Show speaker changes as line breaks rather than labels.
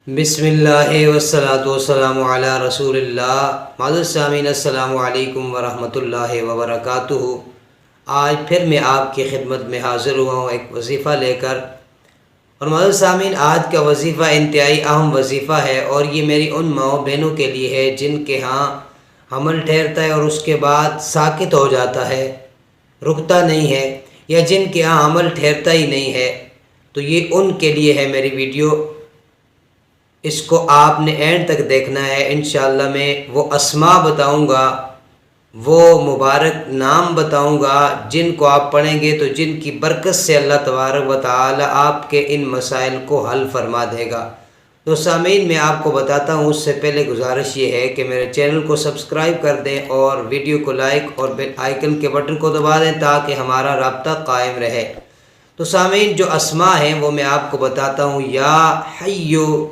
بسم اللہ والصلاة والسلام علی رسول اللہ۔ معزز سامعین، السلام علیکم ورحمۃ اللہ وبرکاتہ۔ آج پھر میں آپ کی خدمت میں حاضر ہوا ہوں ایک وظیفہ لے کر، اور معزز سامعین، آج کا وظیفہ انتہائی اہم وظیفہ ہے، اور یہ میری ان ماؤں بہنوں کے لیے ہے جن کے ہاں حمل ٹھہرتا ہے اور اس کے بعد ساکت ہو جاتا ہے، رکتا نہیں ہے، یا جن کے ہاں حمل ٹھہرتا ہی نہیں ہے۔ تو یہ ان کے لیے ہے میری ویڈیو، اس کو آپ نے اینڈ تک دیکھنا ہے۔ انشاءاللہ میں وہ اسماء بتاؤں گا، وہ مبارک نام بتاؤں گا جن کو آپ پڑھیں گے تو جن کی برکت سے اللہ تبارک و تعالی آپ کے ان مسائل کو حل فرما دے گا۔ تو سامعین، میں آپ کو بتاتا ہوں، اس سے پہلے گزارش یہ ہے کہ میرے چینل کو سبسکرائب کر دیں اور ویڈیو کو لائک اور بیل آئیکن کے بٹن کو دبا دیں تاکہ ہمارا رابطہ قائم رہے۔ تو سامعین، جو اسماء ہیں وہ میں آپ کو بتاتا ہوں۔ یا حیو